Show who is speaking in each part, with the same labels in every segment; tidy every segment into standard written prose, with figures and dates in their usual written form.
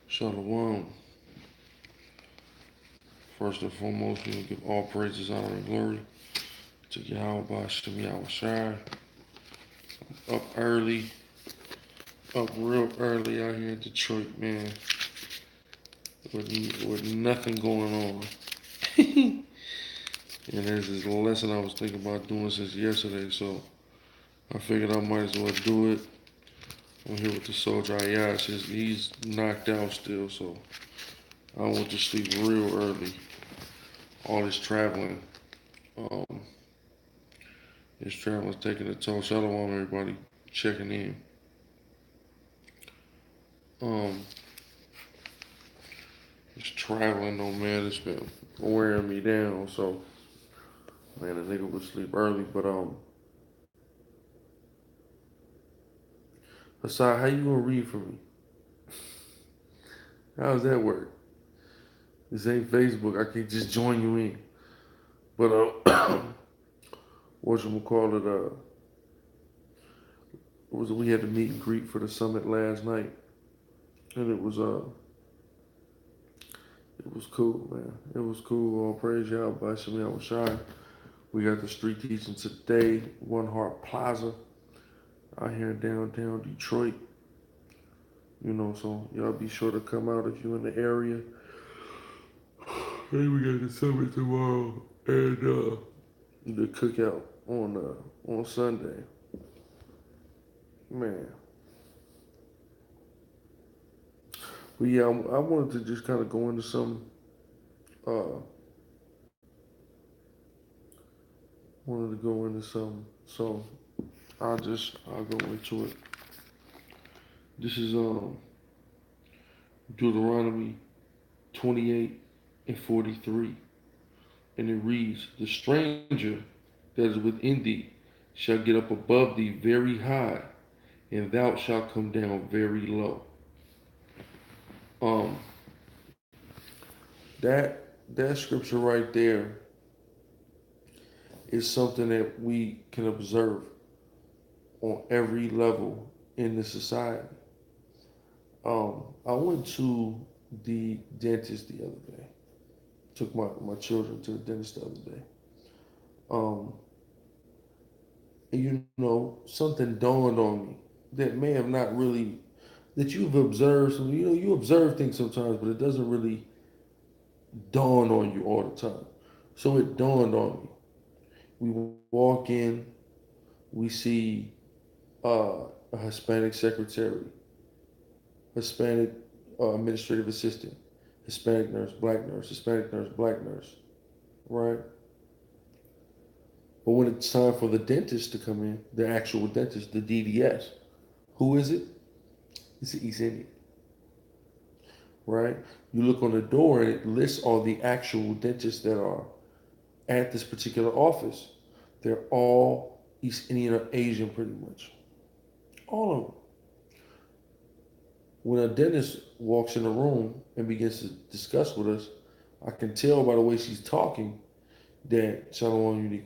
Speaker 1: Shalom. First and foremost, we will give all praises, honor, and glory to Yahweh Shem Yahweh. Up early, up real early out here in Detroit, man, with nothing going on. And there's this lesson I was thinking about doing since yesterday, so I figured I might as well do it. I'm here with the soldier Ayash. He's knocked out still, so I went to sleep real early. All this traveling. Um, this traveling's taking a toll. Shalom, everybody checking in. Um, this traveling, though, man, it's been wearing me down. So, man, a nigga would sleep early, but Aside, how you gonna read for me? How does that work? This ain't Facebook. I can't just join you in. But whatchamacallit, we had to meet and greet for the summit last night, and it was cool, man. It was cool. All praise y'all by Shemel Shai. We got the street teaching today, One Heart Plaza, out here in downtown Detroit. So y'all be sure to come out if you're in the area. Hey, we got the summit tomorrow and the cookout on Sunday. Man. But yeah, I wanted to just kind of go into some uh so I'll go into it. This is Deuteronomy 28 and 43. And it reads, "The stranger that is within thee shall get up above thee very high, and thou shalt come down very low." Um, that scripture right there is something that we can observe on every level in the society. I went to the dentist the other day. Took my children to the dentist the other day. Um, and something dawned on me that may have not really, that you've observed. You observe things sometimes, but it doesn't really dawn on you all the time. So it dawned on me. We walk in, we see a Hispanic secretary, Hispanic administrative assistant, Hispanic nurse, Hispanic nurse, black nurse, right? But when it's time for the dentist to come in, the actual dentist, the DDS, who is it? It's the East Indian, right? You look on the door and it lists all the actual dentists that are at this particular office. They're all East Indian or Asian, pretty much. All of them. When a dentist walks in the room and begins to discuss with us, I can tell by the way she's talking that Shalom Unique.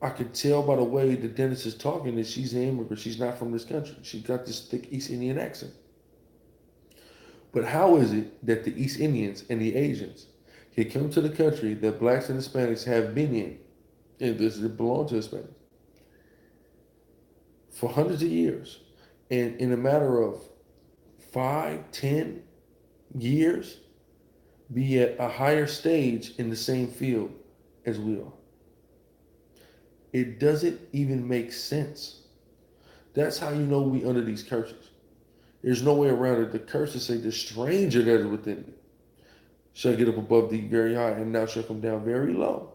Speaker 1: I could tell by the way the dentist is talking that she's an immigrant. She's not from this country. She's got this thick East Indian accent. But how is it that the East Indians and the Asians can come to the country that blacks and Hispanics have been in, and this belong to Hispanics, for hundreds of years, and in a matter of 5, 10 years, be at a higher stage in the same field as we are? It doesn't even make sense. That's how you know we under these curses. There's no way around it. The curses say the stranger that is within thee shall get up above thee very high, and thou shalt come down very low.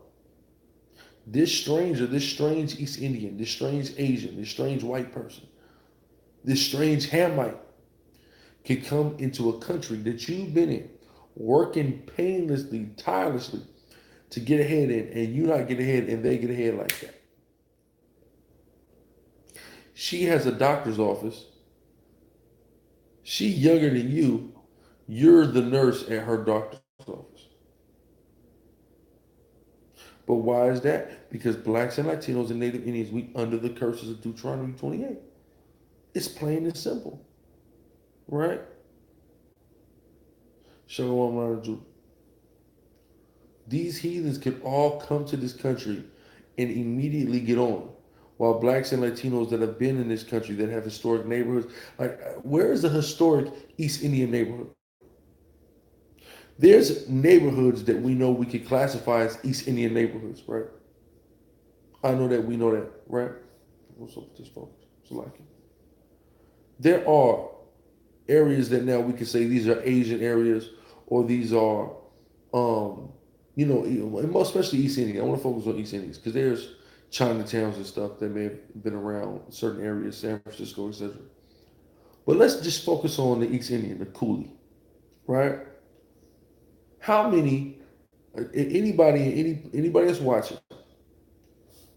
Speaker 1: This stranger, this strange East Indian, this strange Asian, this strange white person, this strange Hamite can come into a country that you've been in, working painlessly, tirelessly to get ahead in, and you not get ahead and they get ahead like that. She has a doctor's office. She younger than you. You're the nurse at her doctor's office. But why is that? Because blacks and Latinos and Native Indians, we under the curses of Deuteronomy 28. It's plain and simple, right? Shalom Alaikum. These heathens can all come to this country and immediately get on. While blacks and Latinos that have been in this country that have historic neighborhoods, like where is the historic East Indian neighborhood? There's neighborhoods that we know we could classify as East Indian neighborhoods, right? I know that we know that, right? What's up with this focus? It's like it. There are areas that now we can say these are Asian areas or these are, um, especially East Indian. I want to focus on East Indians because there's Chinatowns and stuff that may have been around certain areas, San Francisco, etc. But let's just focus on the East Indian, the Coolie, right? How many, anybody that's watching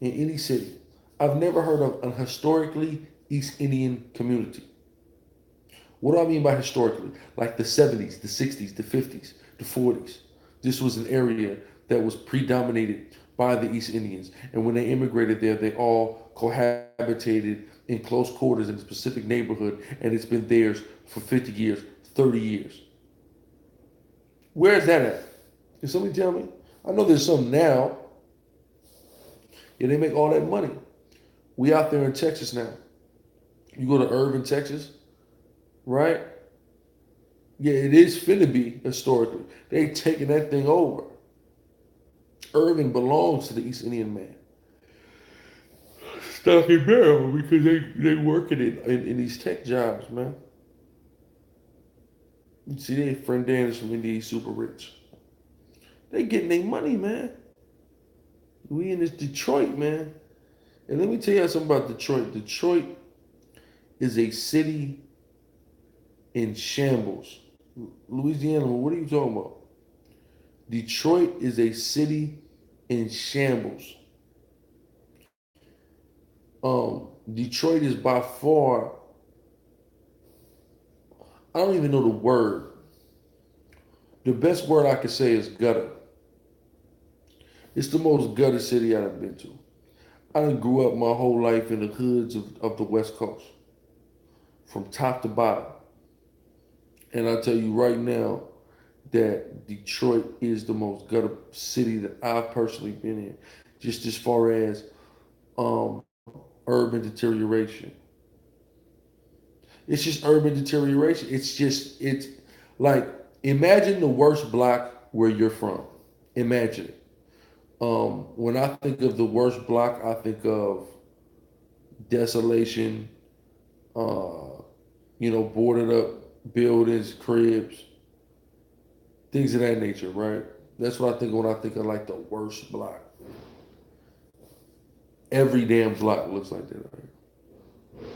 Speaker 1: in any city, I've never heard of an historically East Indian community. What do I mean by historically? Like the 70s, the 60s, the 50s, the 40s. This was an area that was predominated by the East Indians. And when they immigrated there, they all cohabitated in close quarters in a specific neighborhood, and it's been theirs for 50 years, 30 years. Where is that at? Can somebody tell me? I know there's some now. Yeah, they make all that money. We out there in Texas now. You go to Irving, Texas, right? Yeah, it is finna be historically. They taking that thing over. Irving belongs to the East Indian man. Stock and barrel because they working in these tech jobs, man. You see, they friend Dennis from India, he's super rich. They getting their money, man. We in this Detroit, man. And let me tell you something about Detroit. Detroit is a city in shambles. Louisiana, what are you talking about? Detroit is a city in shambles. Detroit is by far, I don't even know the word. The best word I could say is gutter. It's the most gutter city I've been to. I grew up my whole life in the hoods of the West Coast, from top to bottom. And I tell you right now that Detroit is the most gutter city that I've personally been in, just as far as um, urban deterioration. It's just urban deterioration. It's like, imagine the worst block where you're from. Imagine it. When I think of the worst block, I think of desolation, boarded up buildings, cribs, things of that nature, right? That's what I think when I think of like the worst block. Every damn block looks like that, right?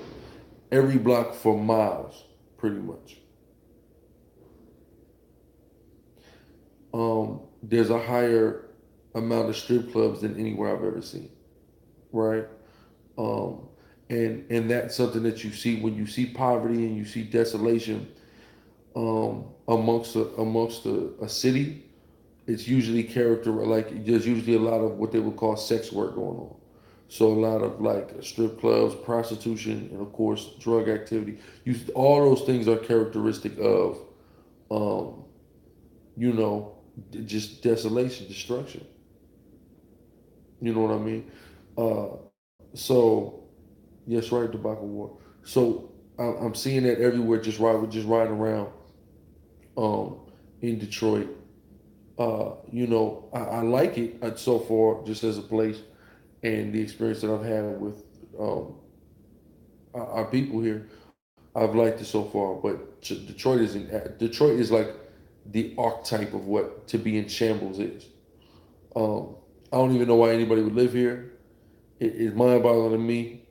Speaker 1: Every block for miles, pretty much. There's a higher amount of strip clubs than anywhere I've ever seen, right? Um, and that's something that you see when you see poverty and you see desolation amongst a city. It's usually character like there's usually a lot of what they would call sex work going on. So a lot of like strip clubs, prostitution, and of course drug activity. All those things are characteristic of, um, you know, just desolation, destruction. You know what I mean? Uh, so yes, right, tobacco war. So I'm seeing that everywhere. Just riding around um, in Detroit. I like it so far, just as a place, and the experience that I've had with um, our people here. I've liked it so far, but Detroit is like the archetype of what to be in shambles is. I don't even know why anybody would live here. It's mind-boggling to me.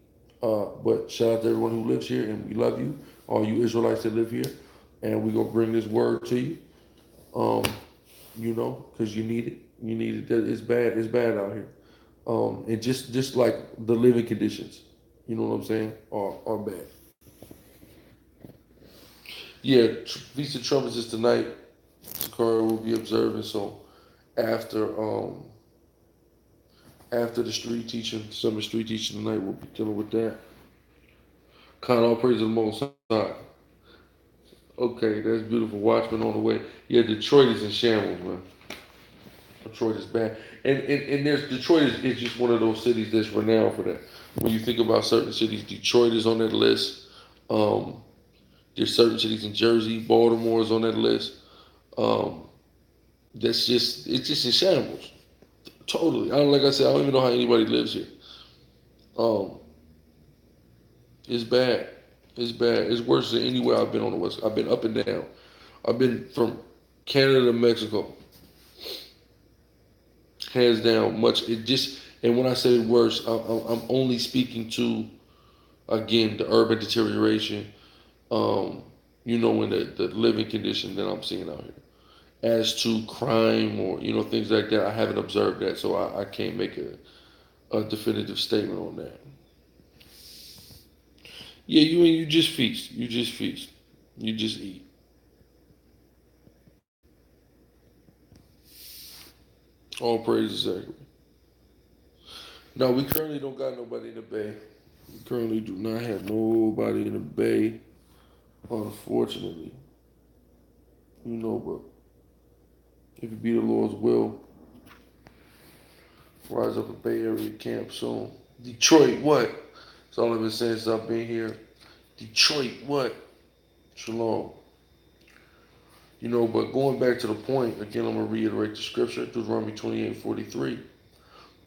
Speaker 1: But shout out to everyone who lives here, and we love you, all you Israelites that live here, and we're gonna bring this word to you. Um, because you need it. You need it. It's bad. It's bad out here. And just like the living conditions, you know what I'm saying, are bad. Yeah, Feast of Trumpets is tonight. SICARRI will be observing. So after after the street teaching, summer street teaching tonight, we'll be dealing with that. Con all praise to the Most High. Okay, that's beautiful. Watchmen on the way. Yeah, Detroit is in shambles, man. Detroit is bad. And there's Detroit is just one of those cities that's renowned for that. When you think about certain cities, Detroit is on that list. Um, there's certain cities in Jersey, Baltimore is on that list. Um, it's just in shambles. Totally. Like I said, I don't even know how anybody lives here. Um, it's bad. It's bad. It's worse than anywhere I've been on the West. I've been up and down. I've been from Canada to Mexico, hands down. Much it just and when I say worse, I'm only speaking to again the urban deterioration. Um, when the living condition that I'm seeing out here. As to crime or things like that, I haven't observed that, so I can't make a definitive statement on that. Yeah, you just feast. You just feast. You just eat. All praises, exactly. No, we currently don't got nobody in the Bay. We currently do not have nobody in the Bay, unfortunately. But if it be the Lord's will, rise up a Bay Area camp soon. Detroit, what? That's all I've been saying since I've been here. Detroit, what? Shalom. But going back to the point, again, I'm going to reiterate the scripture, Deuteronomy 28:43.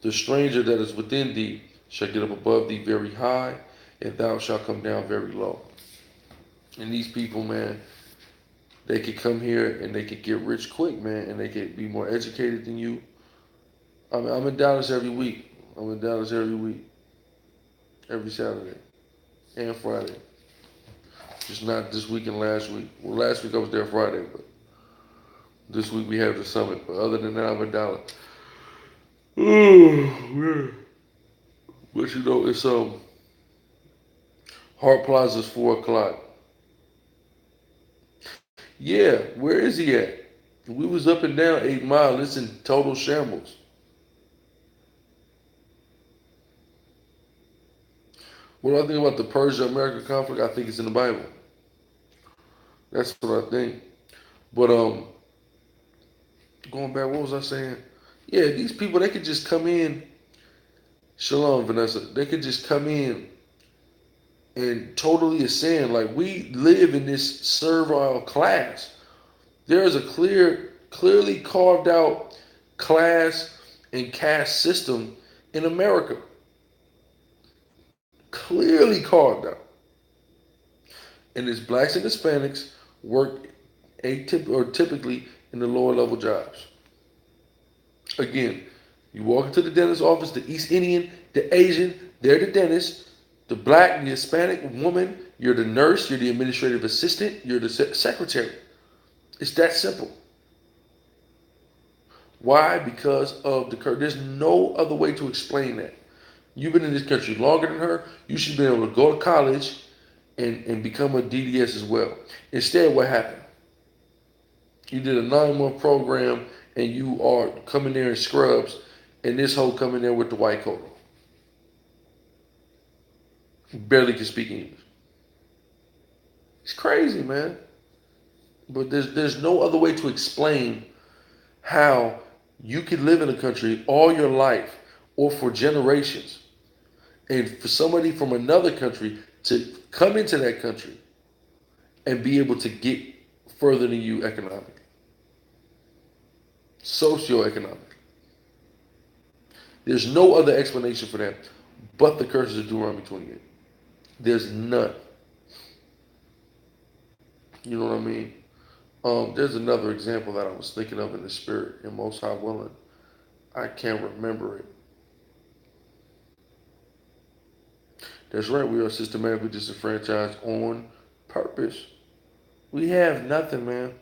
Speaker 1: The stranger that is within thee shall get up above thee very high, and thou shalt come down very low. And these people, man, they could come here and they could get rich quick, man, and they could be more educated than you. I mean, I'm in Dallas every week. I'm in Dallas every week, every Saturday and Friday. Just not this week and last week. Well, last week I was there Friday, but this week we have the summit. But other than that, I'm in Dallas. Oh, man. But it's Hart Plaza's 4 o'clock. Yeah, where is he at? We was up and down 8 Mile. It's in total shambles. What do I think about the Persia-America conflict? I think it's in the Bible. That's what I think. But going back, what was I saying? Yeah, these people they could just come in. Shalom, Vanessa. They could just come in and totally ascend. Like we live in this servile class. There is a clearly carved out class and caste system in America. Clearly carved out. And it's blacks and Hispanics work typically in the lower level jobs. Again, you walk into the dentist's office, the East Indian, the Asian, they're the dentist. The black, the Hispanic woman, you're the nurse, you're the administrative assistant, you're the secretary. It's that simple. Why? Because of the curve. There's no other way to explain that. You've been in this country longer than her. You should be able to go to college and become a DDS as well. Instead, what happened? You did a 9-month program and you are coming there in scrubs, and this hoe coming there with the white coat on. Barely can speak English. It's crazy, man. But there's no other way to explain how you could live in a country all your life or for generations, and for somebody from another country to come into that country and be able to get further than you economically, socioeconomically. There's no other explanation for that but the curses of Deuteronomy 28. There's none. You know what I mean? There's another example that I was thinking of in the spirit, and most high willing, I can't remember it. That's right, we are systematically disenfranchised on purpose. We have nothing, man.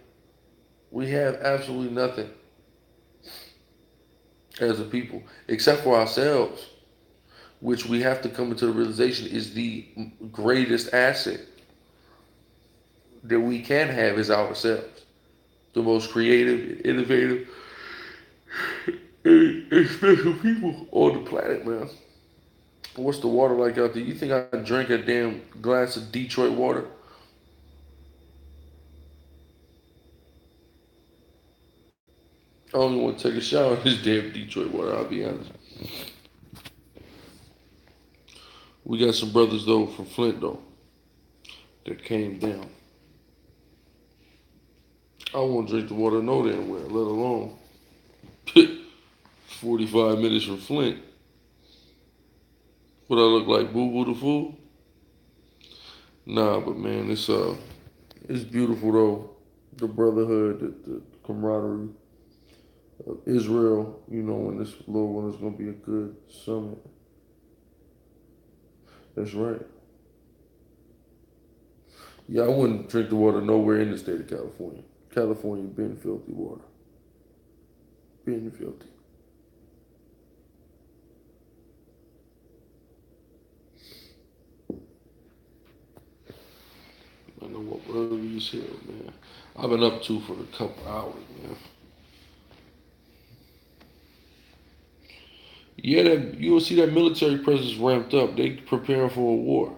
Speaker 1: We have absolutely nothing as a people, except for ourselves, which we have to come into the realization is the greatest asset that we can have is ourselves. The most creative, innovative, and special people on the planet, man. What's the water like out there? You think I drank a damn glass of Detroit water? I don't even want to take a shower in this damn Detroit water, I'll be honest. We got some brothers, though, from Flint, though, that came down. I won't drink the water no damn well, let alone 45 minutes from Flint. What I look like, Boo Boo the Fool? Nah, but man, it's beautiful though. The brotherhood, the camaraderie of Israel. You know, when this little one is gonna be a good summit. That's right. Yeah, I wouldn't drink the water nowhere in the state of California. California been filthy water. Been filthy. I know what whatever you said, man. I've been up to for a couple hours, man. Yeah, that you will see that military presence ramped up. They preparing for a war.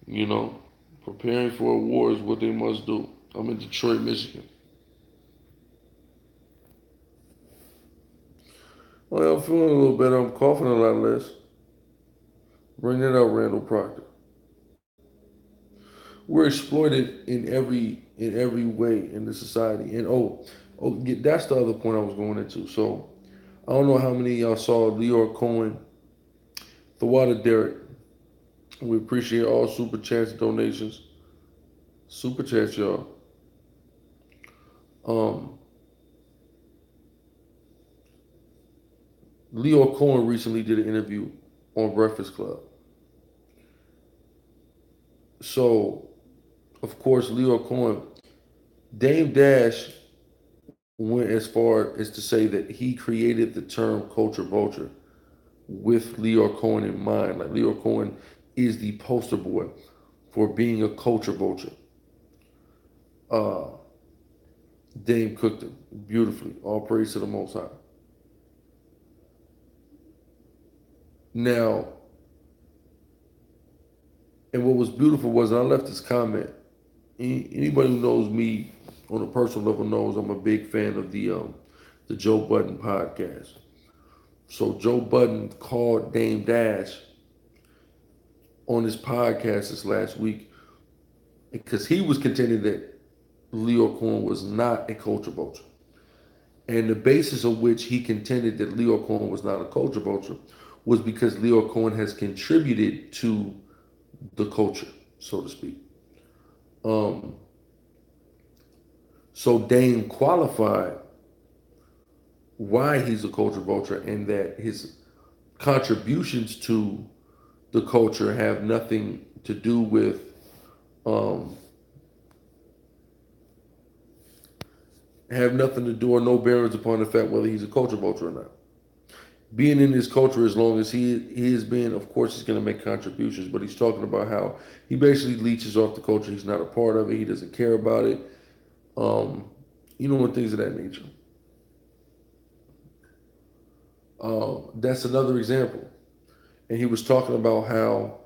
Speaker 1: You know, preparing for a war is what they must do. I'm in Detroit, Michigan. Well, I'm feeling a little better. I'm coughing a lot less. Bring that out, Randall Proctor. We're exploited in every way in the society. And that's the other point I was going into. So I don't know how many of y'all saw Leor Cohen, the Water Derek. We appreciate all super chats and donations. Super chats, y'all. Um, Leor Cohen recently did an interview on Breakfast Club. So, of course, Leor Cohen, Dame Dash went as far as to say that he created the term culture vulture with Leor Cohen in mind. Like Leor Cohen is the poster boy for being a culture vulture. Uh, Dame cooked him beautifully. All praise to the Most High. Now, and what was beautiful was, and I left this comment. Anybody who knows me on a personal level knows I'm a big fan of the Joe Budden podcast. So Joe Budden called Dame Dash on his podcast this last week because he was contending that Leor Cohen was not a culture vulture. And the basis of which he contended that Leor Cohen was not a culture vulture was because Leor Cohen has contributed to the culture, so to speak. Um, so Dame qualified why he's a culture vulture and that his contributions to the culture have nothing to do with um, have nothing to do or no bearings upon the fact whether he's a culture vulture or not. Being in this culture as long as he has been, of course, he's going to make contributions, but he's talking about how he basically leeches off the culture. He's not a part of it. He doesn't care about it. And things of that nature. That's another example. And he was talking about how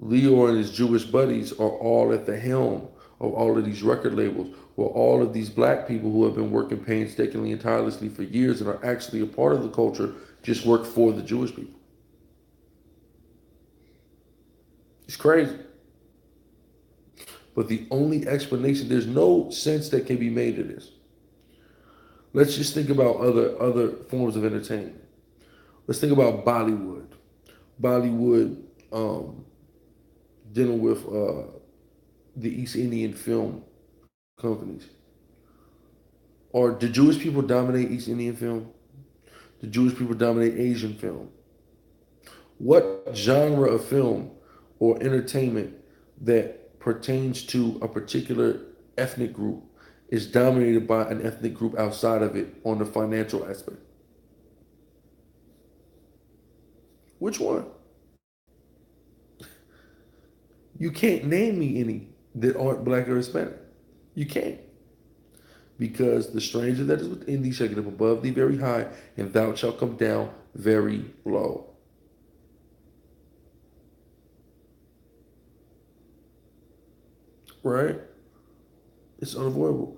Speaker 1: Leor and his Jewish buddies are all at the helm of all of these record labels, where all of these black people who have been working painstakingly and tirelessly for years and are actually a part of the culture just work for the Jewish people. It's crazy. But the only explanation, there's no sense that can be made of this. Let's just think about other forms of entertainment. Let's think about Bollywood. Bollywood dealing with the East Indian film companies. Or do Jewish people dominate East Indian film? Do Jewish people dominate Asian film? What genre of film or entertainment that pertains to a particular ethnic group is dominated by an ethnic group outside of it on the financial aspect? Which one? You can't name me any that aren't black or Hispanic. You can't. Because the stranger that is within thee shall get up above thee very high, and thou shalt come down very low. right? It's unavoidable.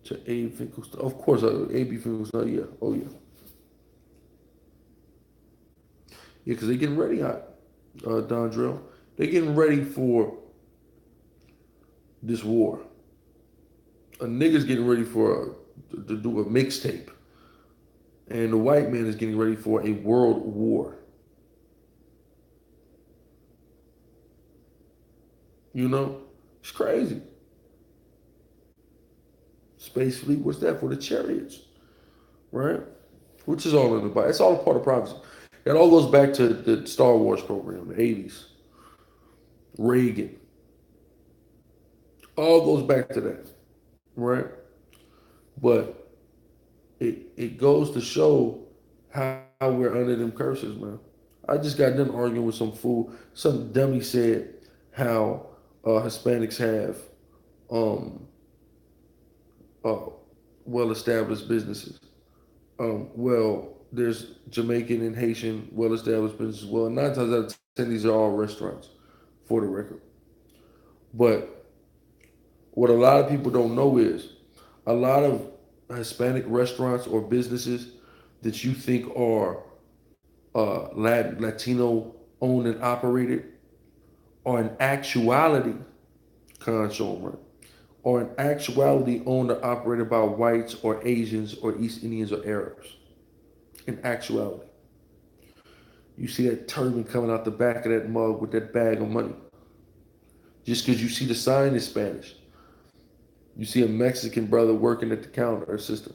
Speaker 1: To Abe Finkelstein. Of course, A.B. Finkelstein, yeah. Oh, yeah. Yeah, because they're getting ready, Don Drill. They're getting ready for this war. A nigga's getting ready to do a mixtape. And the white man is getting ready for a world war. You know? It's crazy. Space fleet, what's that for? The chariots, right? Which is all in the Bible. It's all a part of prophecy. It all goes back to the Star Wars program, the 80s. Reagan. All goes back to that, right? But it goes to show how we're under them curses, man. I just got done arguing with some fool. Some dummy said how Hispanics have um, uh, well-established businesses. Well, there's Jamaican and Haitian well-established businesses. Well, 9 times out of 10, these are all restaurants, for the record. But what a lot of people don't know is a lot of Hispanic restaurants or businesses that you think are Latino owned and operated are in actuality, right? Or in actuality owned or operated by whites or Asians or East Indians or Arabs. In actuality. You see that turban coming out the back of that mug with that bag of money. Just because you see the sign in Spanish. You see a Mexican brother working at the counter or sister.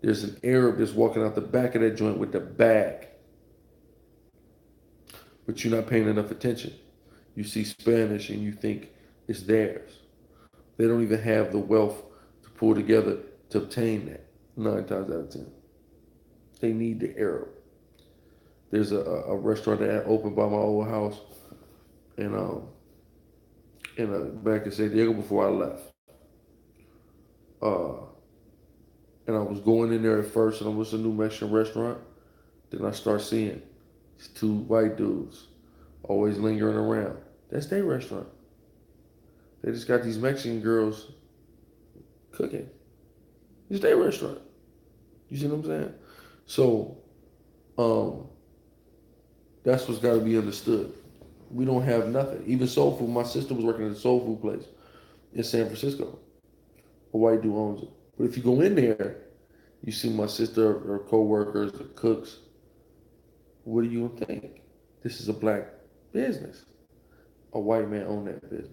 Speaker 1: There's an Arab that's walking out the back of that joint with the bag. But you're not paying enough attention. You see Spanish and you think it's theirs. They don't even have the wealth to pull together to obtain that 9 times out of 10. They need the Arab. There's a restaurant that opened by my old house in back in San Diego before I left. And I was going in there at first, and it was a new Mexican restaurant. Then I start seeing these 2 white dudes always lingering around. That's their restaurant. They just got these Mexican girls cooking. It's their restaurant. You see what I'm saying? So, that's what's got to be understood. We don't have nothing. Even soul food. My sister was working at a soul food place in San Francisco. A white dude owns it. But if you go in there, you see my sister, her co-workers, the cooks. What do you think? This is a black business. A white man owned that business.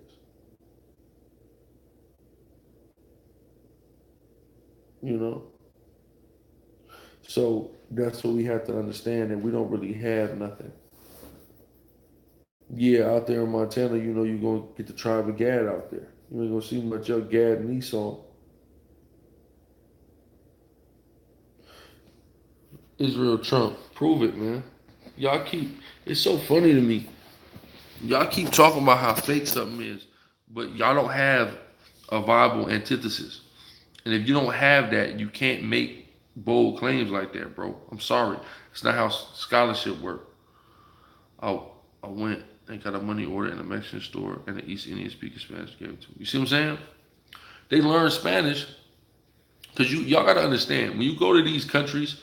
Speaker 1: You know? So that's what we have to understand, that we don't really have nothing. Yeah, out there in Montana, you know, you're going to get the tribe of Gad out there. You ain't going to see much of Gad and Esau. Israel Trump. Prove it, man. It's so funny to me. Y'all keep talking about how fake something is, but y'all don't have a viable antithesis. And if you don't have that, you can't make bold claims like that, bro. I'm sorry. It's not how scholarship works. I went and got a money order in a Mexican store, and the East Indian speaking Spanish gave it to me. You see what I'm saying? They learn Spanish because y'all got to understand, when you go to these countries,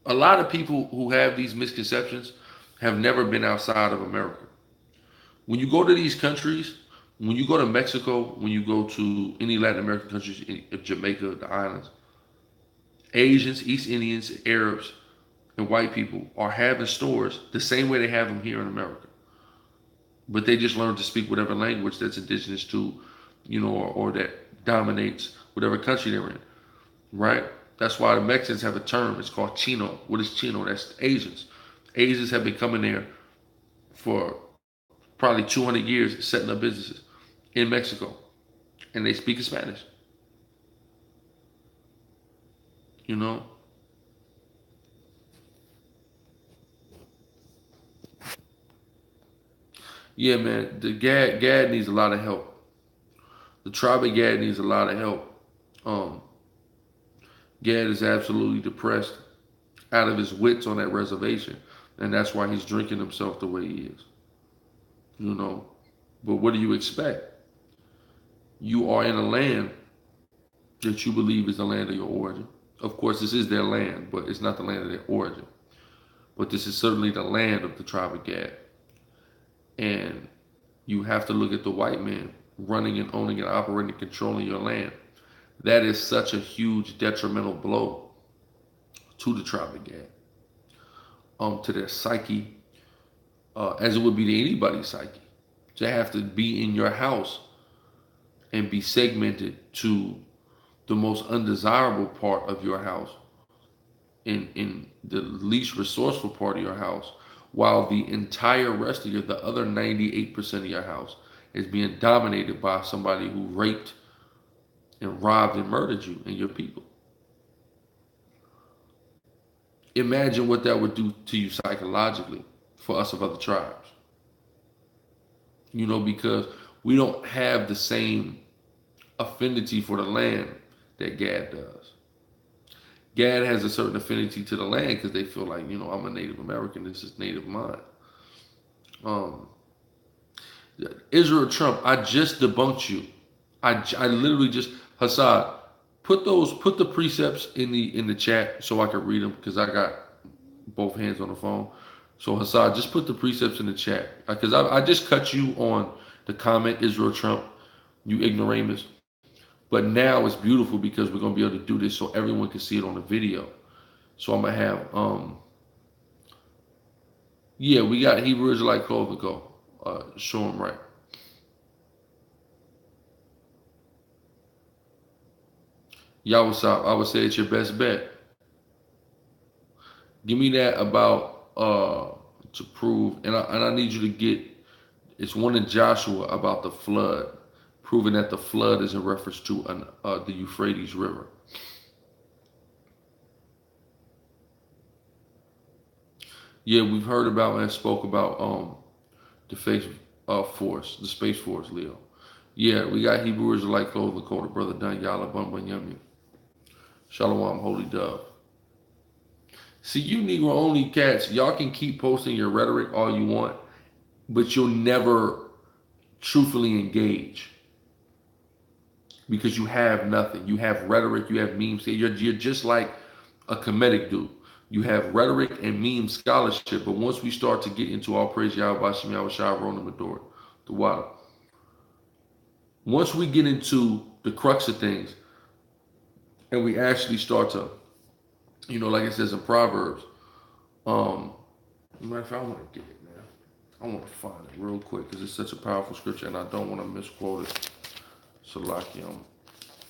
Speaker 1: a lot of people who have these misconceptions have never been outside of America. When you go to these countries, when you go to Mexico, when you go to any Latin American countries, Jamaica, the islands, Asians, East Indians, Arabs, and white people are having stores the same way they have them here in America. But they just learn to speak whatever language that's indigenous to, you know, or that dominates whatever country they're in, right? That's why the Mexicans have a term. It's called Chino. What is Chino? That's Asians. Asians have been coming there for probably 200 years, setting up businesses in Mexico, and they speak Spanish. You know. Yeah, man. The Gad needs a lot of help. The tribe of Gad needs a lot of help. Um, Gad is absolutely depressed, out of his wits on that reservation, and that's why he's drinking himself the way he is. You know, but what do you expect? you are in a land that you believe is the land of your origin. Of course, this is their land, but it's not the land of their origin. But this is certainly the land of the tribe of Gad. And you have to look at the white man running and owning and operating, controlling your land. That is such a huge detrimental blow to the tribe of Gad, to their psyche, as it would be to anybody's psyche, to have to be in your house and be segmented to the most undesirable part of your house, in the least resourceful part of your house, while the entire rest of the other 98% of your house is being dominated by somebody who raped and robbed and murdered you and your people. Imagine what that would do to you psychologically for us of other tribes. Because we don't have the same affinity for the land that Gad does. Gad has a certain affinity to the land because they feel like, I'm a Native American, this is native mine. Israel Trump, I just debunked you. I literally just, Hassad, put the precepts in the chat so I can read them, because I got both hands on the phone. So Hassad, just put the precepts in the chat, because I just cut you on the comment, Israel Trump, you ignoramus. But now it's beautiful because we're gonna be able to do this so everyone can see it on the video. So I'm gonna have we got Hebrew Israelite Clothing Co. Show them right. Yawasop, I would say it's your best bet. Give me that about to prove, and I need you to get, it's one in Joshua about the flood, proving that the flood is in reference to the Euphrates River. Yeah, we've heard about and spoke about the Space Force, Leo. Yeah, we got Hebrew Israelite Clothing Co. Brother Danyala Bun Yummy. Shalom, Holy Dove. See, you Negro only cats, y'all can keep posting your rhetoric all you want, but you'll never truthfully engage, because you have nothing. You have rhetoric, you have memes. You're just like a comedic dude. You have rhetoric and meme scholarship, but once we start to get into all praise Yahweh Bashim Yahweh Shai Rona Mador, the water. Once we get into the crux of things, and we actually start to, like it says in Proverbs, matter of fact, I want to get it, man. I want to find it real quick because it's such a powerful scripture, and I don't want to misquote it. Salaki,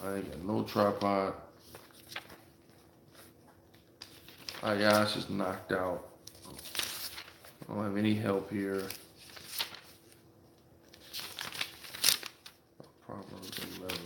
Speaker 1: I ain't got no tripod. Ayash is knocked out. I don't have any help here. Proverbs 11.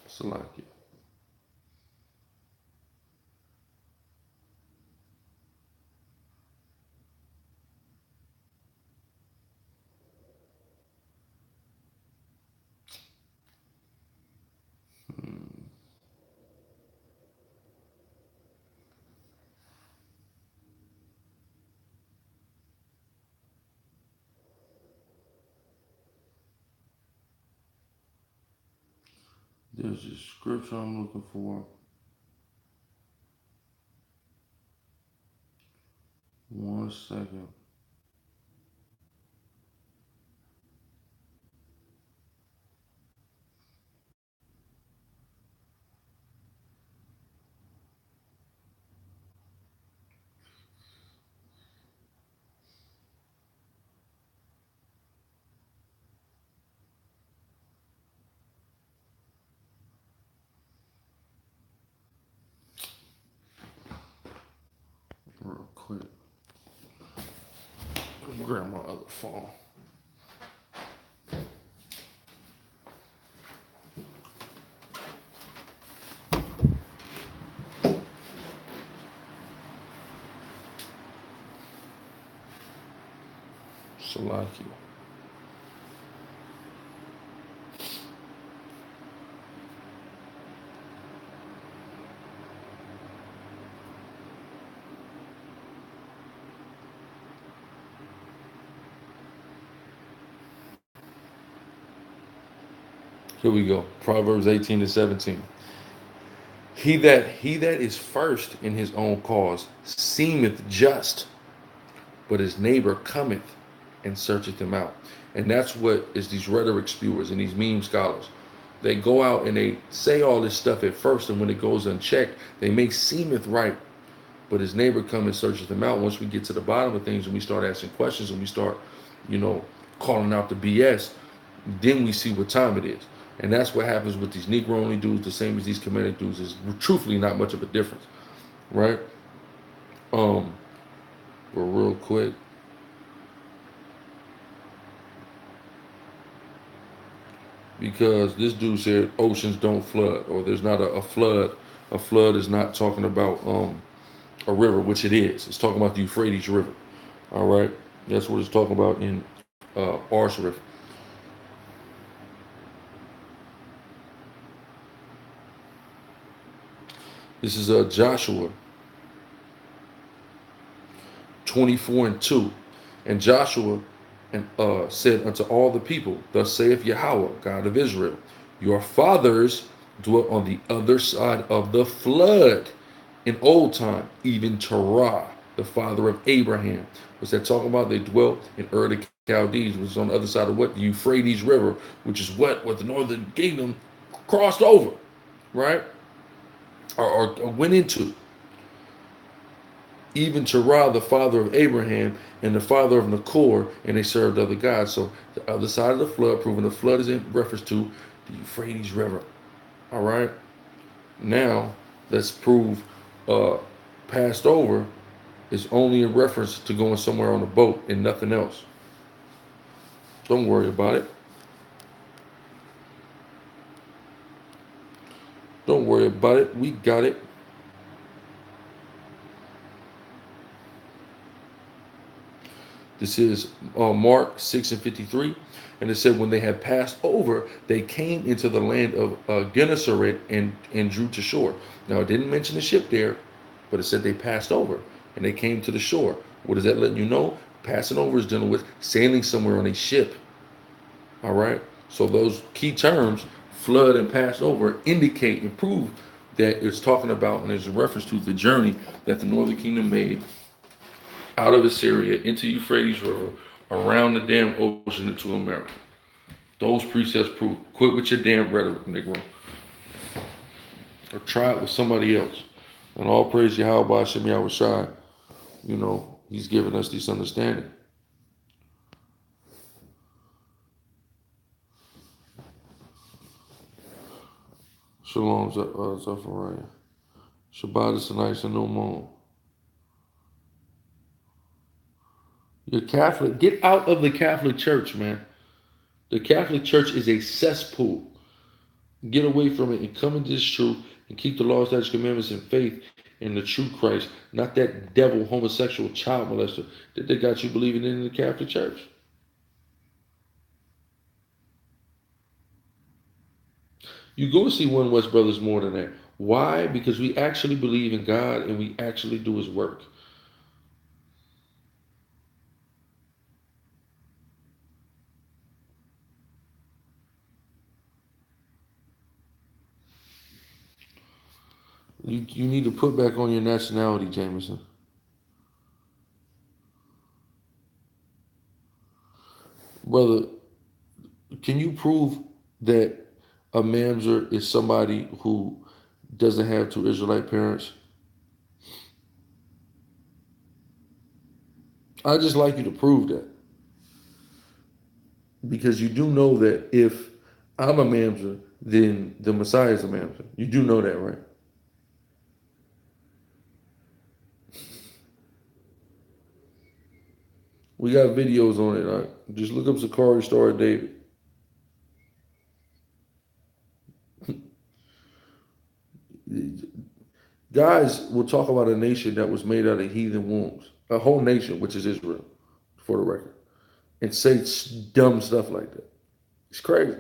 Speaker 1: Salaki. There's a scripture I'm looking for. One second. grab my other phone. Salaki. Here we go. Proverbs 18-17. He that is first in his own cause seemeth just, but his neighbor cometh and searcheth him out. And that's what is these rhetoric spewers and these meme scholars. They go out and they say all this stuff at first, and when it goes unchecked, they make seemeth right, but his neighbor come and searcheth him out. Once we get to the bottom of things and we start asking questions and we start, calling out the BS, then we see what time it is. And that's what happens with these Negro only dudes, the same as these Kemetic dudes. Is truthfully not much of a difference, right? But real quick, because this dude said oceans don't flood, or there's not a flood. A flood is not talking about a river, which it is. It's talking about the Euphrates River. All right, that's what it's talking about in Arsh River. This is Joshua 24:2. And Joshua said unto all the people, thus saith Yahweh, God of Israel, your fathers dwelt on the other side of the flood in old time, even Terah, the father of Abraham. What's that talking about? They dwelt in Ur the Chaldees, which is on the other side of what? The Euphrates River, which is what the northern kingdom crossed over, right? Or went into. Even Terah, the father of Abraham, and the father of Nachor, and they served other gods. So the other side of the flood, proving the flood is in reference to the Euphrates River. All right. Now let's prove passed over is only in reference to going somewhere on a boat and nothing else. Don't worry about it. Don't worry about it. We got it. This is Mark 6:53. And it said, when they had passed over, they came into the land of Gennesaret and drew to shore. Now, it didn't mention the ship there, but it said they passed over and they came to the shore. What is that letting you know? Passing over is dealing with sailing somewhere on a ship. All right. So those key terms, flood and pass over, indicate and prove that it's talking about, and there's a reference to the journey that the northern kingdom made out of Assyria into Euphrates River, around the damn ocean into America. Those precepts prove. Quit with your damn rhetoric, Negro. Or try it with somebody else. And all praise Yahweh Hashem Yahweh Shai. He's giving us this understanding. Shalom, Zafariah. Shabbat is tonight, and no more. You're Catholic. Get out of the Catholic Church, man. The Catholic Church is a cesspool. Get away from it and come into this truth and keep the laws, statutes, commandments, and faith in the true Christ, not that devil, homosexual, child molester that they got you believing in the Catholic Church. You go see One West Brothers more than that. Why? Because we actually believe in God and we actually do His work. You need to put back on your nationality, Jameson. Brother, can you prove that a mamzer is somebody who doesn't have two Israelite parents? I'd just like you to prove that. Because you do know that if I'm a mamzer, then the Messiah is a mamzer. You do know that, right? We got videos on it. Just look up SICARRI Star of David. Guys will talk about a nation that was made out of heathen wombs, a whole nation, which is Israel, for the record, and say dumb stuff like that. It's crazy.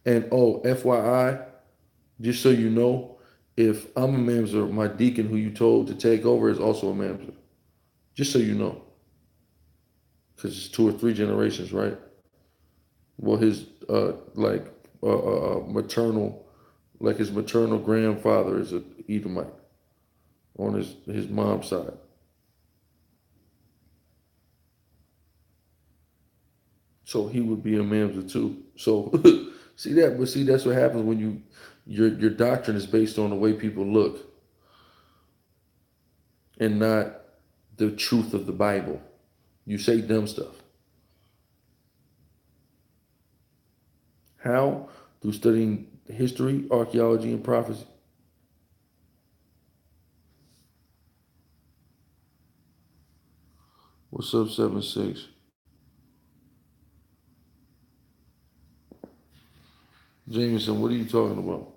Speaker 1: And oh, FYI, just so you know, if I'm a mamzer, my deacon who you told to take over is also a mamzer. Just so you know, because it's 2 or 3 generations, right? Well, his maternal, like his maternal grandfather is a Edomite on his mom's side. So he would be a mamzer too. So see that, but see that's what happens when your doctrine is based on the way people look and not the truth of the Bible. You say dumb stuff. How? Through studying history, archaeology, and prophecy. What's up, 7-6? Jameson, what are you talking about?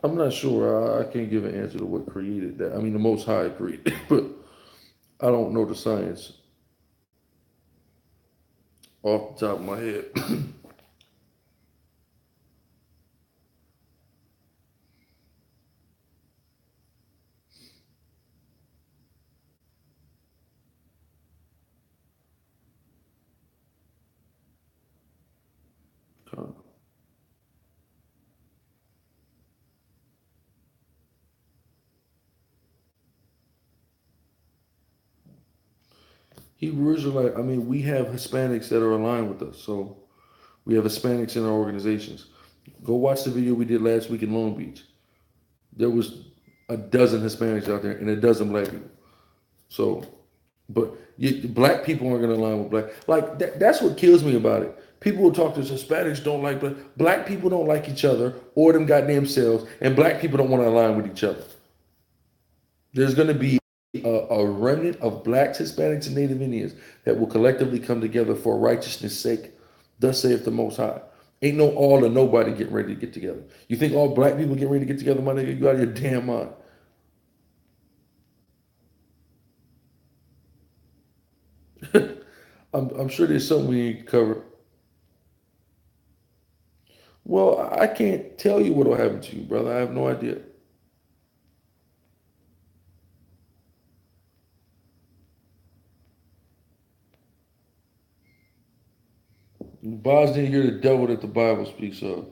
Speaker 1: I'm not sure. I can't give an answer to what created that. I mean, the Most High created, but I don't know the science off the top of my head. Hebrew Israelite, I mean, we have Hispanics that are aligned with us. So we have Hispanics in our organizations. Go watch the video we did last week in Long Beach. There was a dozen Hispanics out there and a dozen black people. So, but black people aren't going to align with black. Like, that's what kills me about it. People will talk to us, Hispanics don't like black people don't like each other or them goddamn selves, and black people don't want to align with each other. There's going to be a remnant of blacks, Hispanics, and Native Indians that will collectively come together for righteousness' sake. Thus saith the Most High. Ain't no all or nobody getting ready to get together. You think all black people getting ready to get together, my nigga? You out of your damn mind. I'm sure there's something we need to cover. Well, I can't tell you what'll happen to you, brother. I have no idea. Boz didn't hear the devil that the Bible speaks of.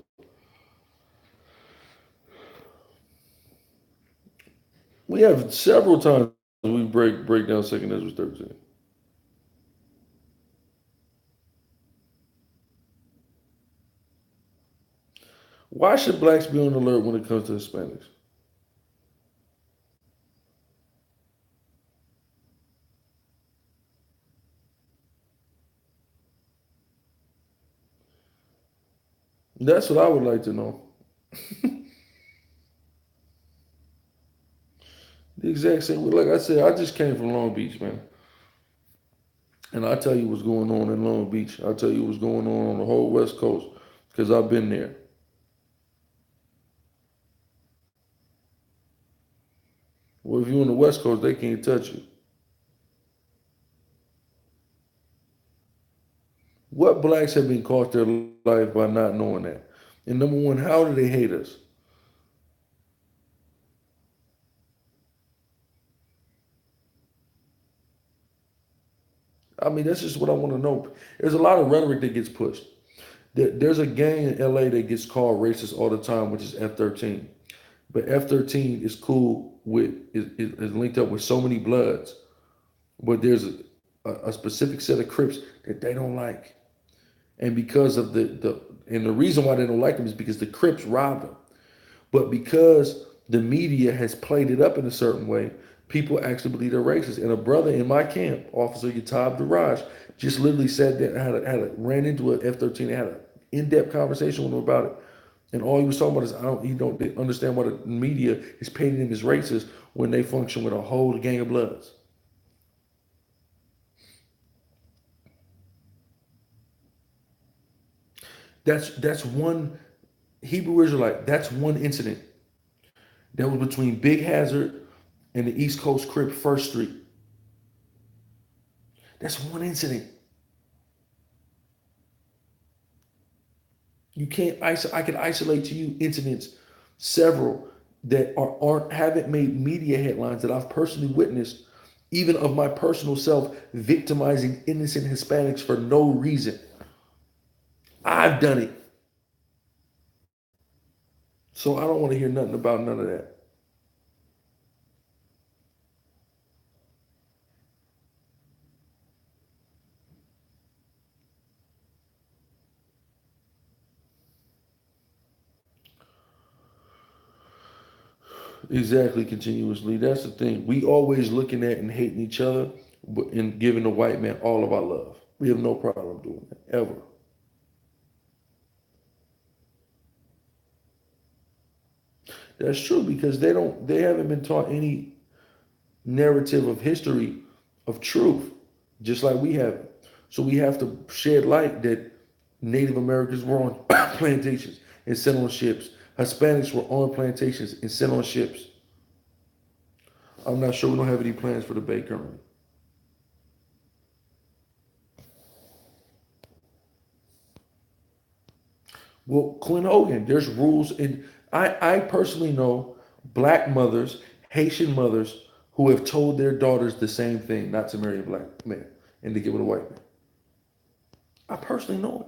Speaker 1: We have several times we break down Second Ezra 13. Why should blacks be on alert when it comes to Hispanics? That's what I would like to know. The exact same. Like I said, I just came from Long Beach, man. And I tell you what's going on in Long Beach. I tell you what's going on the whole West Coast because I've been there. Well, if you're on the West Coast, they can't touch you. What blacks have been cost their life by not knowing that? And number one, how do they hate us? I mean, that's just what I want to know. There's a lot of rhetoric that gets pushed. There's a gang in LA that gets called racist all the time, which is F-13. But F-13 is cool with is linked up with so many Bloods, but there's a specific set of Crips that they don't like, and because of the reason why they don't like them is because the Crips robbed them. But because the media has played it up in a certain way, people actually believe they're racist. And a brother in my camp, Officer Yatab Daraj, just literally said that ran into an F-13 and had an in-depth conversation with him about it. And all he was talking about is he don't understand why the media is painting him as racist when they function with a whole gang of bloods. That's one Hebrew Israelite. That's one incident that was between Big Hazard and the East Coast Crip First Street. That's one incident. You can't isolate. I can isolate to you incidents, several that aren't haven't made media headlines that I've personally witnessed, even of my personal self victimizing innocent Hispanics for no reason. I've done it, so I don't want to hear nothing about none of that. Exactly, continuously. That's the thing. We always looking at and hating each other, but and giving the white man all of our love. We have no problem doing that ever. That's true because they haven't been taught any narrative of history of truth, just like we have. So we have to shed light that Native Americans were on plantations and sent on ships. Hispanics were on plantations and sent on ships. I'm not sure we don't have any plans for the Bay currently. Well, Clint Hogan, there's rules, and I personally know black mothers, Haitian mothers, who have told their daughters the same thing, not to marry a black man and to get with a white man. I personally know it.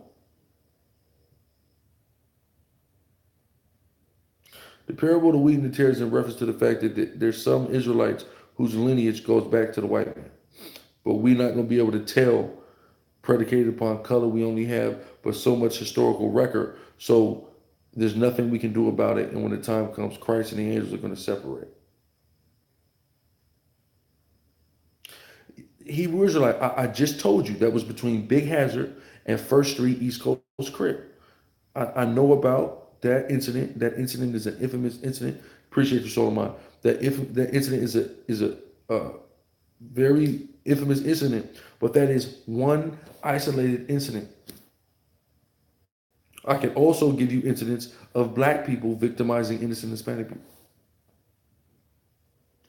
Speaker 1: The parable of the wheat and the tares is in reference to the fact that there's some Israelites whose lineage goes back to the white man. But we're not going to be able to tell predicated upon color. We only have but so much historical record. So there's nothing we can do about it. And when the time comes, Christ and the angels are going to separate. Hebrew Israelite, I just told you that was between Big Hazard and First Street East Coast Crip. I know about that incident. That incident is an infamous incident. Appreciate you, Solomon. That incident is a very infamous incident, but that is one isolated incident. I can also give you incidents of black people victimizing innocent Hispanic people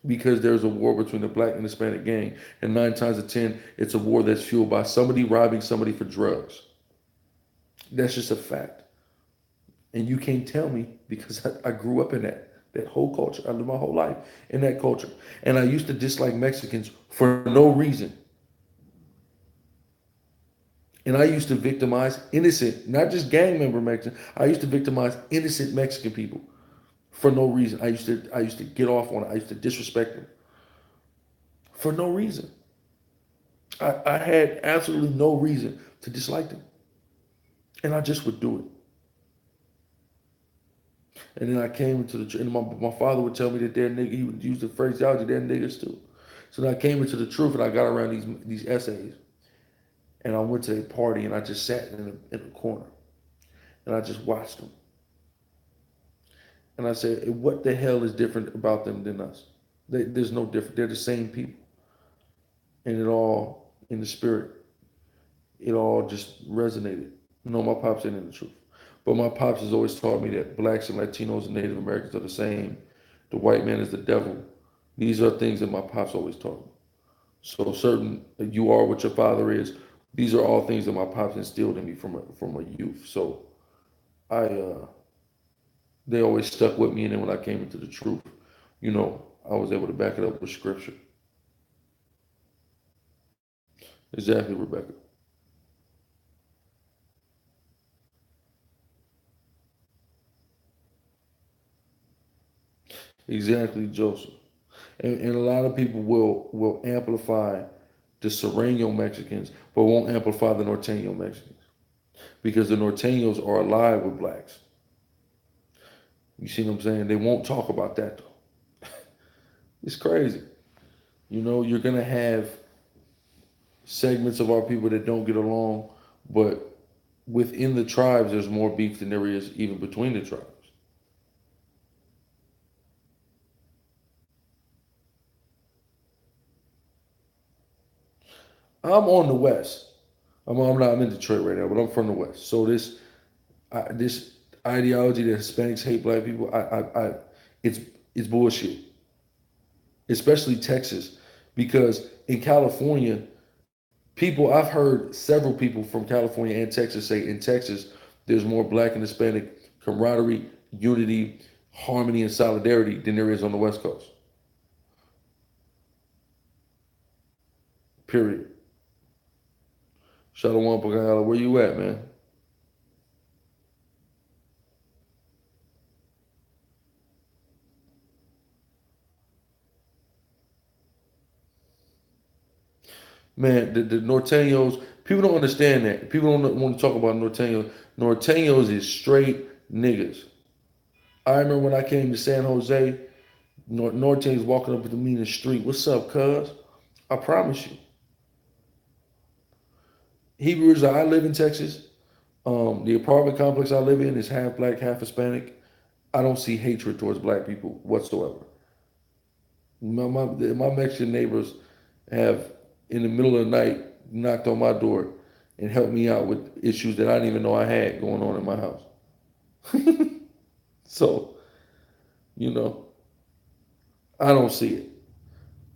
Speaker 1: because there's a war between the black and Hispanic gang, and 9 times out of 10, it's a war that's fueled by somebody robbing somebody for drugs. That's just a fact. And you can't tell me because I grew up in that whole culture. I lived my whole life in that culture. And I used to dislike Mexicans for no reason. And I used to victimize innocent, not just gang member Mexicans. I used to victimize innocent Mexican people for no reason. I used to get off on it. I used to disrespect them for no reason. I had absolutely no reason to dislike them. And I just would do it. And then I came into and my father would tell me that they're nigga. He would use the phraseology, they're niggas too. So then I came into the truth and I got around these essays. And I went to a party and I just sat in a corner and I just watched them. And I said, what the hell is different about them than us? There's no different. They're the same people. And it all, in the spirit, it all just resonated. No, my pops ain't in the truth. But my pops has always taught me that blacks and Latinos and Native Americans are the same. The white man is the devil. These are things that my pops always taught me. So certain you are what your father is. These are all things that my pops instilled in me from a youth. So I they always stuck with me, and then when I came into the truth, I was able to back it up with scripture. Exactly, Rebecca. Exactly, Joseph. And a lot of people will amplify the Sereno Mexicans, but won't amplify the Norteño Mexicans because the Norteños are alive with blacks. You see what I'm saying? They won't talk about that though. It's crazy. You're gonna have segments of our people that don't get along, but within the tribes, there's more beef than there is even between the tribes. I'm on the West. I'm in Detroit right now, but I'm from the West. So this ideology that Hispanics hate black people, it's it's bullshit. Especially Texas, because in California, people I've heard several people from California and Texas say in Texas there's more black and Hispanic camaraderie, unity, harmony, and solidarity than there is on the West Coast. Period. Shalom, Pagala, where you at, man? Man, the Norteños, people don't understand that. People don't want to talk about Norteños. Norteños is straight niggas. I remember when I came to San Jose, Norteños walking up to me in the street. What's up, cuz? I promise you. Hebrews, I live in Texas. The apartment complex I live in is half black, half Hispanic. I don't see hatred towards black people whatsoever. My Mexican neighbors have, in the middle of the night, knocked on my door and helped me out with issues that I didn't even know I had going on in my house. So, you know, I don't see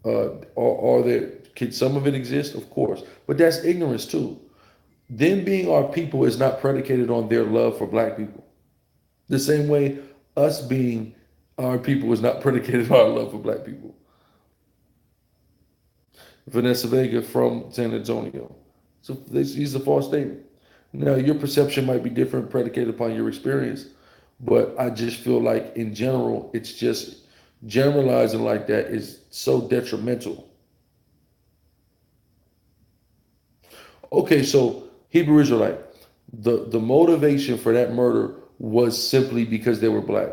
Speaker 1: it. Are there, can some of it exist? Of course. But that's ignorance too. Them being our people is not predicated on their love for black people. The same way us being our people is not predicated on our love for black people. Vanessa Vega from San Antonio. So this is a false statement. Now, your perception might be different, predicated upon your experience, but I just feel like in general, it's just generalizing like that is so detrimental. Okay, so Hebrew Israelite, the motivation for that murder was simply because they were black.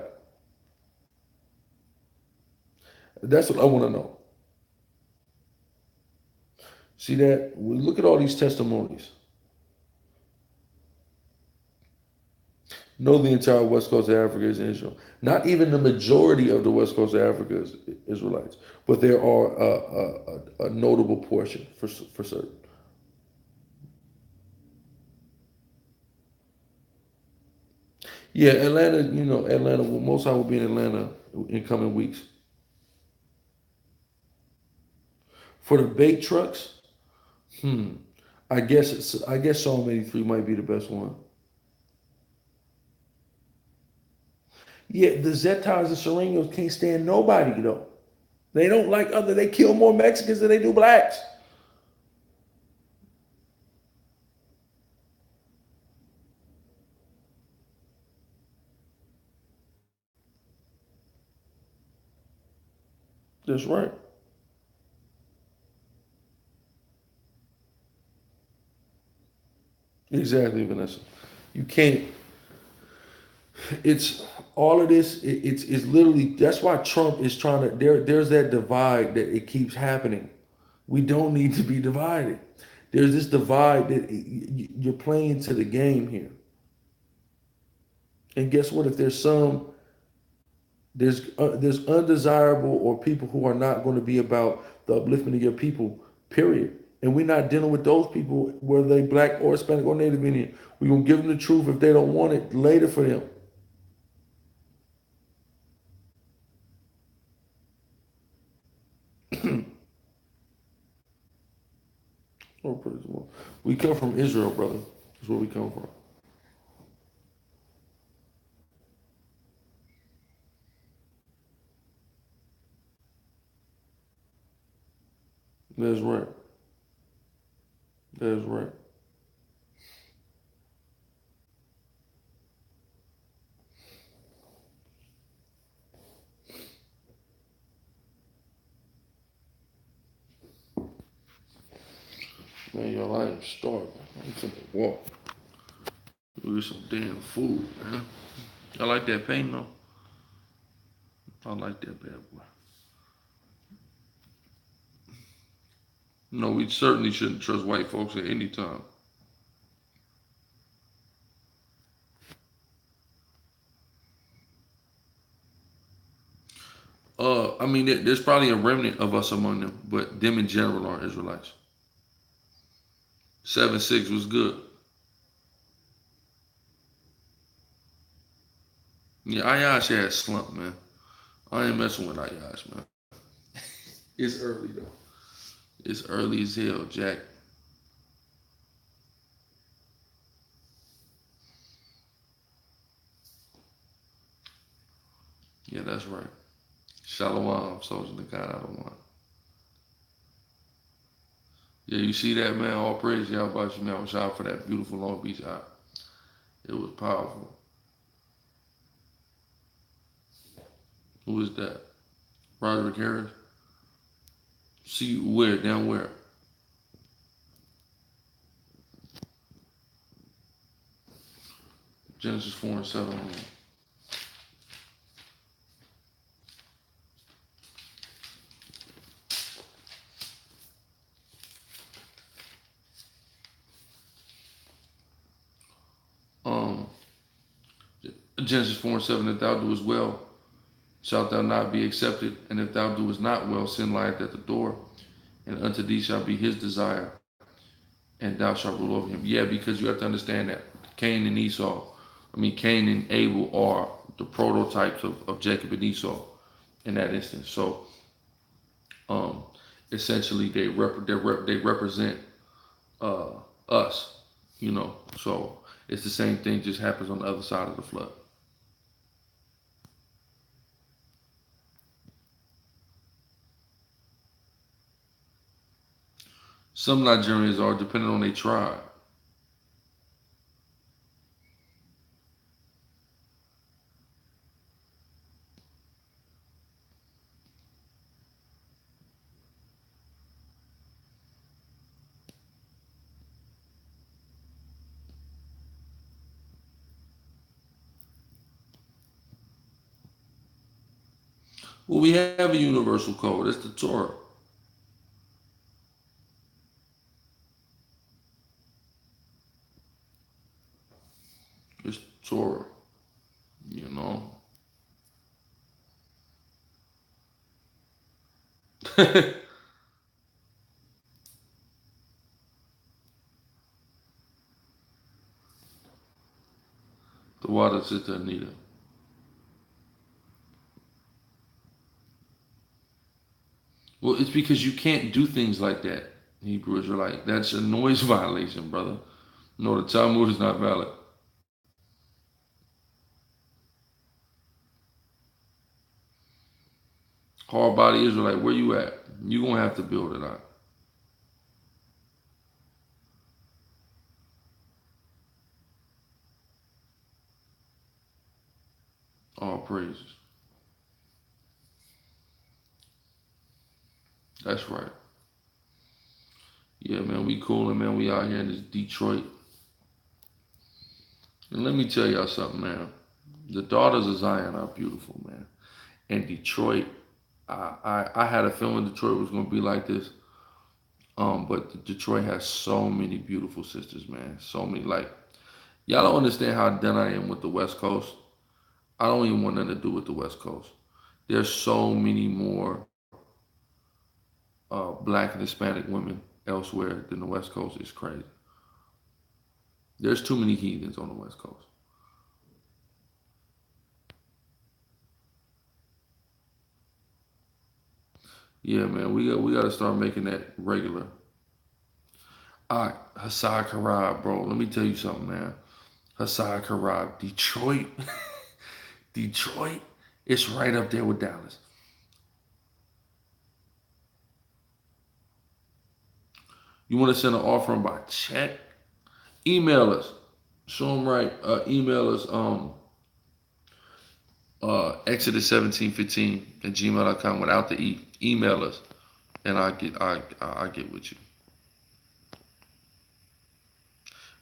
Speaker 1: That's what I want to know. See that? We look at all these testimonies. No, the entire west coast of Africa is Israel. Not even the majority of the west coast of Africa is Israelites, but there are a notable portion for certain. Yeah, Atlanta. Atlanta. Most I will be in Atlanta in coming weeks. For the bait trucks, hmm. I guess Psalm 83 might be the best one. Yeah, the Zetas and Serenos can't stand nobody though. They don't like other. They kill more Mexicans than they do blacks. That's right. Exactly, Vanessa. You can't. It's all of this. It's literally. That's why Trump is trying to. There's that divide that it keeps happening. We don't need to be divided. There's this divide that you're playing to the game here. And guess what? If there's undesirable or people who are not going to be about the upliftment of your people. Period. And we're not dealing with those people, whether they black or Hispanic or Native Indian. We're gonna give them the truth if they don't want it later for them. Oh, praise the Lord. We come from Israel, brother. That's where we come from. That's right. That's right. Man, y'all, I am starving. I'm finna walk. Go get some damn food, man. I like that pain though. I like that bad boy. No, we certainly shouldn't trust white folks at any time. I mean, there's probably a remnant of us among them, but them in general aren't Israelites. 7-6 was good. Yeah, Ayash had slump, man. I ain't messing with Ayash, man. It's early though. It's early as hell, Jack. Yeah, that's right. Shalom, soldier the God out of one. Yeah, you see that, man? All praise y'all about you, man. I was out for that beautiful Long Beach out. It was powerful. Who is that? Roderick Harris? See where? Down where? Genesis 4:7. Um, Genesis 4:7. If thou doest well, shalt thou not be accepted, and if thou doest not well, sin lieth at the door, and unto thee shall be his desire, and thou shalt rule over him. Yeah, because you have to understand that Cain and Esau, Cain and Abel are the prototypes of Jacob and Esau in that instance. So, um, essentially, they represent uh, us, you know. So it's the same thing, just happens on the other side of the flood. Some Nigerians are depending on their tribe. Well, we have a universal code. It's the Torah. It's Torah. You know. The water sister Anita. Well, it's because you can't do things like that, Hebrew Israelite. That's a noise violation, brother. No, the Talmud is not valid. Hard body Israelite, where you at? You're going to have to build it out. All praises. That's right. Yeah, man, we coolin', man. We out here in this Detroit. And let me tell y'all something, man. The daughters of Zion are beautiful, man. And Detroit, I had a feeling Detroit was gonna be like this. But Detroit has so many beautiful sisters, man. So many, like, y'all don't understand how done I am with the West Coast. I don't even want nothing to do with the West Coast. There's so many more black and Hispanic women elsewhere than the West Coast. It's crazy. There's too many heathens on the West Coast. Yeah, man, we got to start making that regular. All right, Hassan Karab, bro. Let me tell you something, man. Hassan Karab, Detroit, Detroit, it's right up there with Dallas. You want to send an offering by check? Email us. Show them right. Email us Exodus1715 at gmail.com without the E. Email us, and I get with you.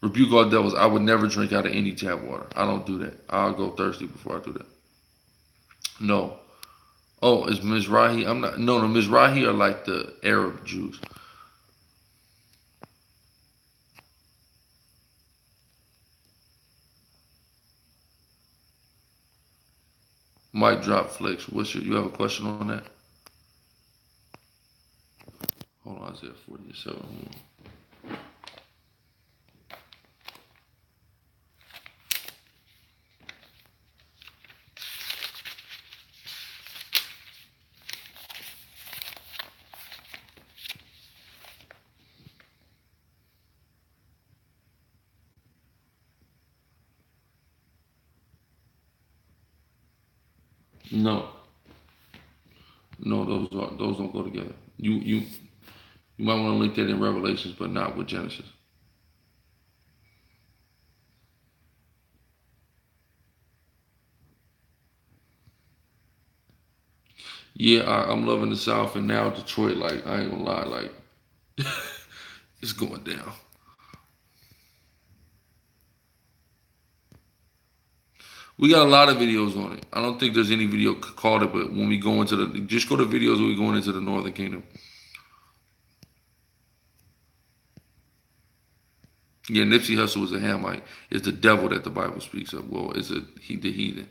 Speaker 1: Rebuke all devils. I would never drink out of any tap water. I don't do that. I'll go thirsty before I do that. No. Oh, is Mizrahi? I'm not. No, Mizrahi are like the Arab Jews. Mic drop flex. You have a question on that? Hold on, Isaiah 47. No, no, those don't go together. You might want to link that in Revelations, but not with Genesis. Yeah, I'm loving the South, and now Detroit. Like I ain't gonna lie, like it's going down. We got a lot of videos on it. I don't think there's any video called it, but when we go into the, just go to videos when we going into the Northern Kingdom. Yeah, Nipsey Hussle was a Hamite. It's the devil that the Bible speaks of. Well, it's the heathen.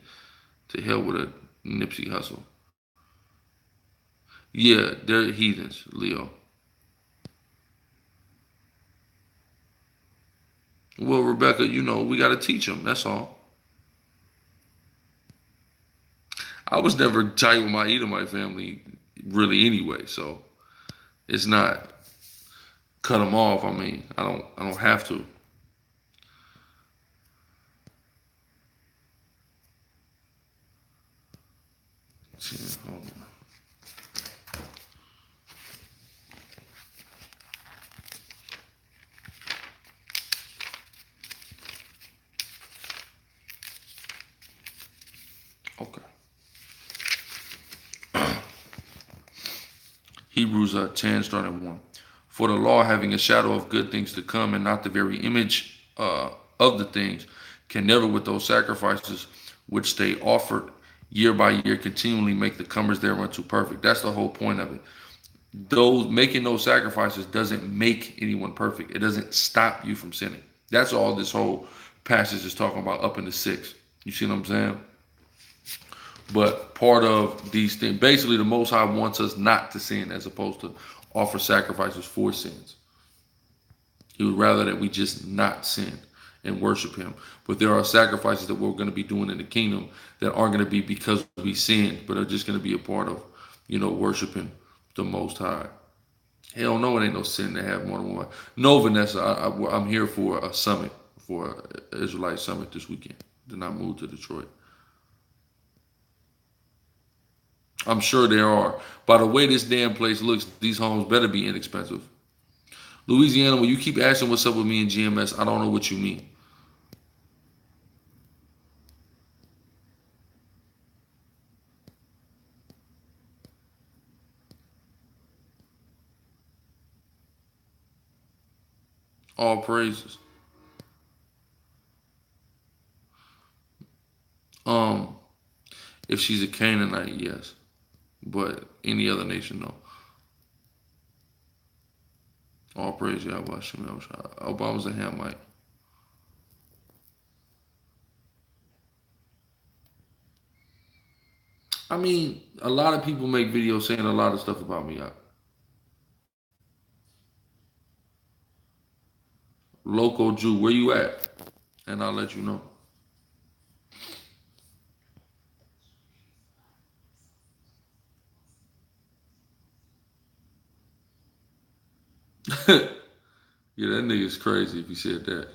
Speaker 1: To hell with a Nipsey Hussle. Yeah, they're heathens, Leo. Well, Rebecca, we got to teach them. That's all. I was never tight with my Edomite family, really, anyway. So it's not cut them off. I mean, I don't have to. Hold on. Okay. Hebrews 10, starting 1. For the law, having a shadow of good things to come, and not the very image of the things, can never, with those sacrifices which they offered year by year, continually make the comers thereunto perfect. That's the whole point of it. Making those sacrifices doesn't make anyone perfect. It doesn't stop you from sinning. That's all this whole passage is talking about up in the 6. You see what I'm saying? But part of these things, basically the Most High wants us not to sin as opposed to offer sacrifices for sins. He would rather that we just not sin and worship him. But there are sacrifices that we're going to be doing in the kingdom that aren't going to be because we sinned, but are just going to be a part of, worshiping the Most High. Hell no, it ain't no sin to have more than one. No, Vanessa, I'm here for a summit, for an Israelite summit this weekend. Then I moved to Detroit. I'm sure there are. By the way this damn place looks, these homes better be inexpensive. Louisiana, when you keep asking what's up with me and GMS, I don't know what you mean. All praises. If she's a Canaanite, yes. But any other nation, no. All praise Yahweh. Obama's a Hamite. I mean, a lot of people make videos saying a lot of stuff about me. Local Jew, where you at? And I'll let you know. Yeah, that nigga's crazy if he said that.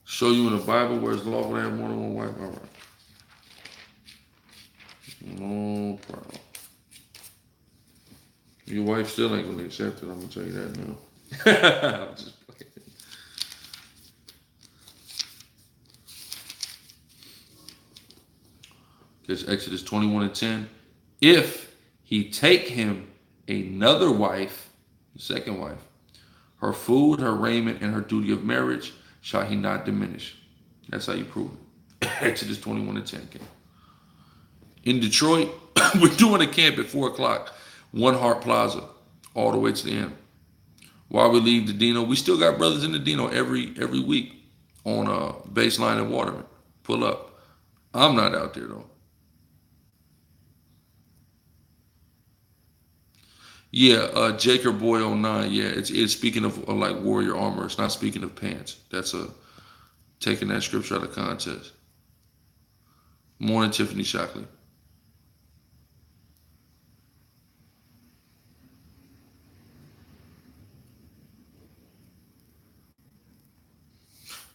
Speaker 1: Show you in the Bible where it's lawful to have more than one wife. All right. No problem. Your wife still ain't gonna accept it. I'm gonna tell you that now. I'm just playing. It's Exodus 21:10. If he take him another wife, the second wife, her food, her raiment, and her duty of marriage shall he not diminish. That's how you prove it. Exodus 21:10. In Detroit, we're doing a camp at 4 o'clock, One Heart Plaza, all the way to the end. While we leave the Dino, we still got brothers in the Dino every week, on Baseline and Waterman. Pull up. I'm not out there though. Yeah, Jaker Boy '09. Yeah, it's speaking of like warrior armor. It's not speaking of pants. That's a taking that scripture out of context. Morning, Tiffany Shockley.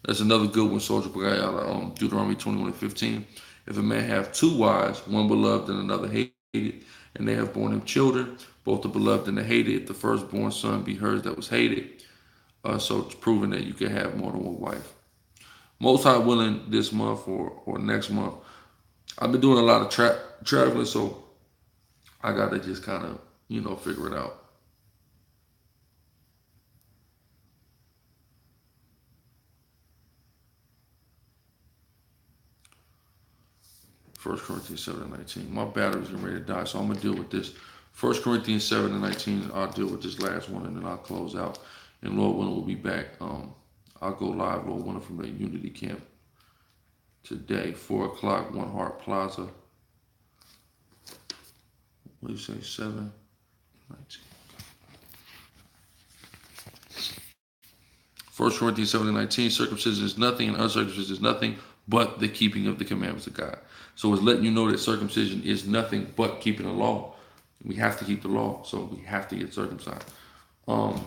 Speaker 1: That's another good one, Soldier Boy, out of Deuteronomy 21:15. If a man have two wives, one beloved and another hated, and they have borne him children, both the beloved and the hated, if the firstborn son be hers that was hated, so it's proven that you can have more than one wife. Most High willing, this month or next month, I've been doing a lot of traveling, so I got to just kind of, figure it out. First Corinthians 7:19. My battery's getting ready to die, so I'm gonna deal with this. First Corinthians 7:19. I'll deal with this last one, and then I'll close out. And Lord willing, we'll be back. I'll go live, Lord willing, from the Unity Camp today, 4 o'clock, One Heart Plaza. What do you say? 7:19. First Corinthians 7:19. Circumcision is nothing, and uncircumcision is nothing but the keeping of the commandments of God. So it's letting you know that circumcision is nothing but keeping the law. We have to keep the law, so we have to get circumcised. Um,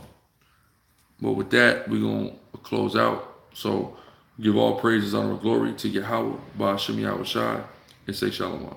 Speaker 1: but with that, we're going to close out. So give all praises, honor, and glory to Yahweh, Ba'ashem Yahweh Shai, and say Shalom.